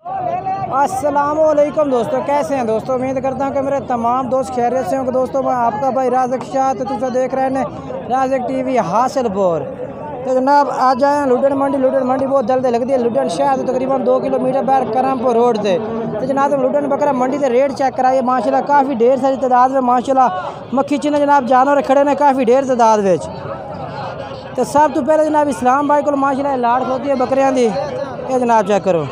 अस्सलामुअलैकुम दोस्तों, कैसे हैं दोस्तों। उम्मीद करता हूँ कि मेरे तमाम दोस्त खैरियत से होंगे। दोस्तों मैं आपका भाई राज़िक शाह, तो तुम देख रहे हैं राज़िक टीवी हासिलपुर। तो जनाब आ जाए लुधियान मंडी बहुत जल्दी लगती है। लुधियान शहर तो तकरीबन 2 किलोमीटर बाहर करमपुर रोड से। तो जनाब लुधियान बकरा मंडी से रेट चेक कराइए। माशाल्लाह काफ़ी ढेर सारी तादाद में माशाल्लाह मक्खी चिन्ह जनाब जानवर खड़े ने काफ़ी ढेर तादाद में। तो सब तो पहले जनाब इस्लाम भाई को माशाल्लाह लाड़ होती है बकरियां दी। ये जनाब चेक करो,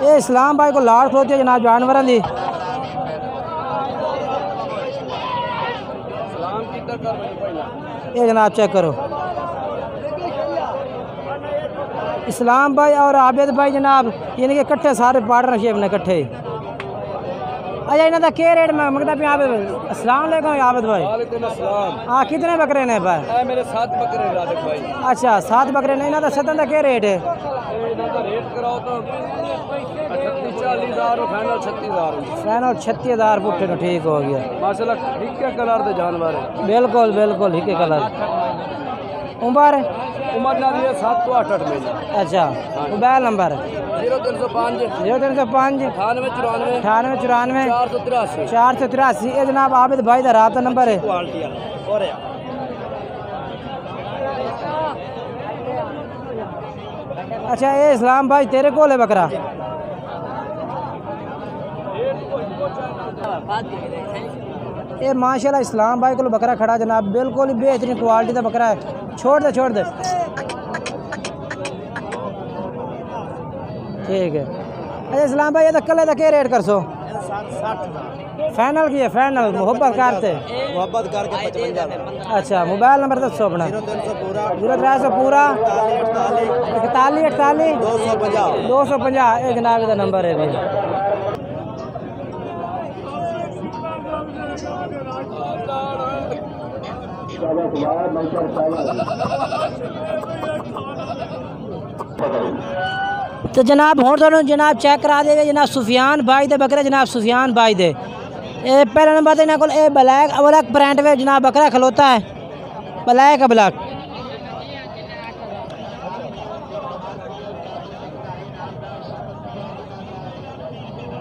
ये इस्लाम भाई को लाड़ होती है जनाब जानवर दी। ये जनाब चेक करो, इस्लाम भाई और आबिद भाई जनाब यानी कि कट्ठे सारे पार्टनरशिप ने कट्ठे। अच्छा इन्हों का क्या रेट मंगता पे आबिद? अस्सलाम वालेकुम आबिद भाई। हाँ कितने बकरे ने भाई? मेरे 7 बकरे राज़िक भाई। अच्छा 7 बकरे ने। इन्हों का सतन का क्या रेट है? रेट कराओ तो 40,000 फाइनल 36,000। फाइनल 36,000 पुट्ठे तो ठीक हो गया माशाल्लाह। हिक्के कलर के जानवर है। बिल्कुल बिल्कुल हिक्के कलर। उम्र ना दिए 7 तो 8 में। अच्छा मोबाइल नंबर 0305 9894 9894 483। ये जनाब आबिद भाई का राबता नंबर है। अच्छा ये इस्लाम भाई तेरे को है बकरा? ये माशाल्लाह इस्लाम भाई को बकरा खड़ा जनाब, बिल्कुल ही बेहतरीन क्वालिटी का बकरा है। छोड़ दे ठीक है। अच्छा इस्लाम भाई ये तो कल क्या रेट कर सो? 60 फाइनल की है? फाइनल मोहब्बत करके 55। अच्छा मोबाइल नंबर दसो अपना। 0300 पूरा 41 48 250। एक जनाब का नंबर है भाई। तो जनाब हूँ तो जनाब चेक करा देगा जनाब सुफियान भाई दे बकरे। जनाब सुफियान भाई दे पहले नंबर इन्होंने को ब्लैक ब्लैक प्रिंट में जनाब बकरा खलोता है, ब्लैक ब्लैक।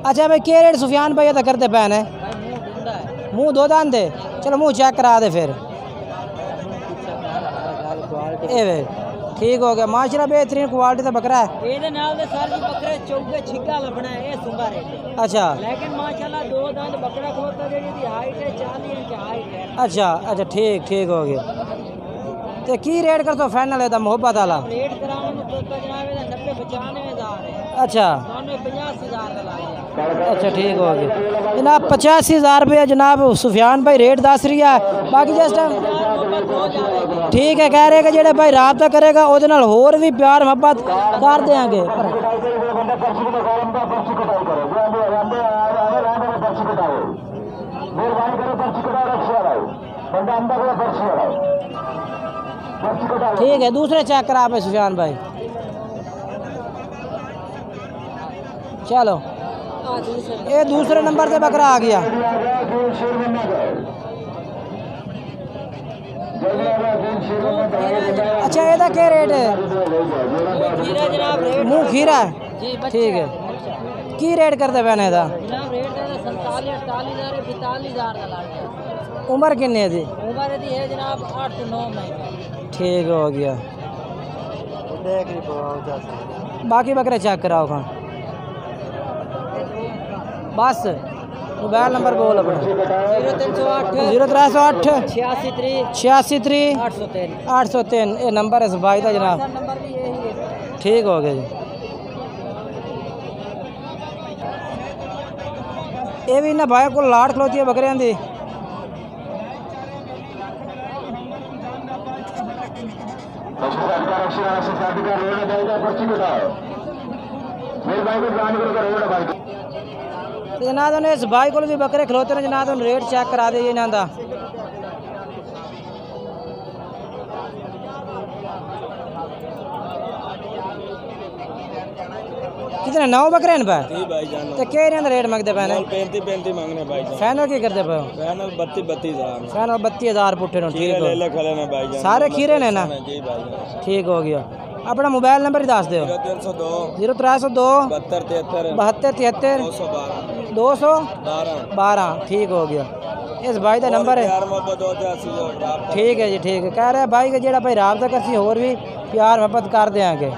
अच्छा भाई क्या रेट सुफियान भाई तो करते पैन है? मुँह दो दान दे, चलो मुँह चेक करा दे फिर। ए ठीक हो गया माशाल्लाह, बेहतरीन क्वालिटी का बकरा है। अच्छा लेकिन माशाल्लाह 2 दांत बकरा खोता जेडी हाइट है 40 इंच हाइट है। अच्छा ठीक हो गया। तो की रेट कर तो फाइनल है मोहब्बत वाला? रेट करावन तो जनाब 90-95,000 है। अच्छा 85,000 का लाया। अच्छा ठीक हो गया जनाब 85,000 रुपये जनाब सुफियान भाई रेट दस रही है। बाकी जिस टाइम ठीक है कह रहे कि जेड़े भाई राबता करेगा वो होर भी प्यार मोहब्बत कर देंगे। ठीक है दूसरे चेक करा पे सुफियान भाई। चलो ये दूसरे नंबर से बकरा आ गया। अच्छा ये क्या रेट है? मुँह खीरा है ठीक है। की रेट करते पैने था? उम्र किन्नी है? उम्र है जनाब 8 से 9 महीने। ठीक हो गया। बाकी बकरे चेक कराओ खां बस। मोबाइल नंबर बोल अपना। 0308 86 803। ये नंबर है भाई का जनाब। ठीक हो गया जी। ये भी ना भाई को लाड़ खलोती है बकरियां दी। जनाब ने इस भाई को भी बकरे खलोते ने जनाब रेट चेक करा दे इन्हों का। कितने 9 बकरे हैं भाई? तो क्या इन्होंने रेट मंगते पैने? 35 मांगने भाई। फाइनल की करते पे? फाइनल 32,000। फाइनल 32,000 पुट्ठे। ठीक हो भाई सारे खीरे ने ना? जी भाई ठीक हो गया। अपना मोबाइल नंबर ही दस दो। 0302 0302 72 72 73 212 212 12 ठीक हो गया। इस भाई का नंबर है। प्यार मोहब्बत हो जाए ठीक है जी ठीक है। कह रहे हैं भाई का जेड़ा भाई राबता करसी होर भी प्यार मोहब्बत कर देंगे।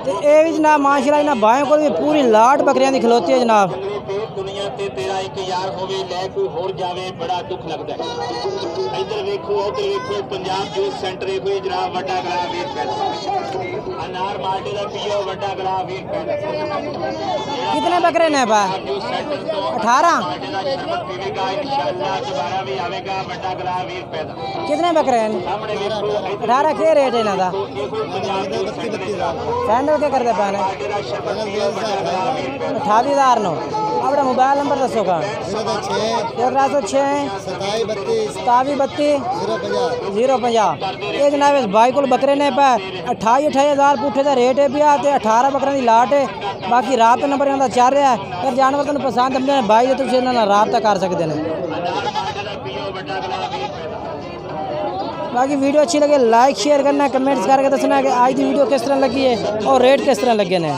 तो ये भी जनाब माशाल्लाह इन्होंने भाइयों को भी पूरी लाट बकरियां की खलोती है जनाब। दुनिया ते तेरा एक यार होवे लै कोई होर जावे बड़ा दुख लगदा है। इधर वेखो उधर वेखो पंजाब जो सेंटर है जनाब वड्डा गला वीर पैदा अनार माल्टे दा पियो वड्डा गला वीर पैदा। कितने बकरे ने बा? 18 पीवेगा इंशाअल्लाह दोबारा भी आवेगा वड्डा गला वीर पैदा। कितने बकरे हैं? सामने वेखो 18 के रेट है इन्हों का? फैनल के करते पैने 28,000 नो। अपना मोबाइल नंबर दसो का? 0306 27 050। ये जनाब इस भाई को बकरे ने पै 28,000 पुठे का रेट है पिया तो 18 बकरों की लाट है। बाकी राबता नंबर इन्हों चल रहा है। अगर जानवर तुम पसंद आते भाई तो तुम इन्होंने राबता कर सकते हैं। बाकी वीडियो अच्छी लगे लाइक शेयर करना कमेंट्स करके दसना कि आज की वीडियो किस तरह लगी है और रेट किस तरह लगे ने।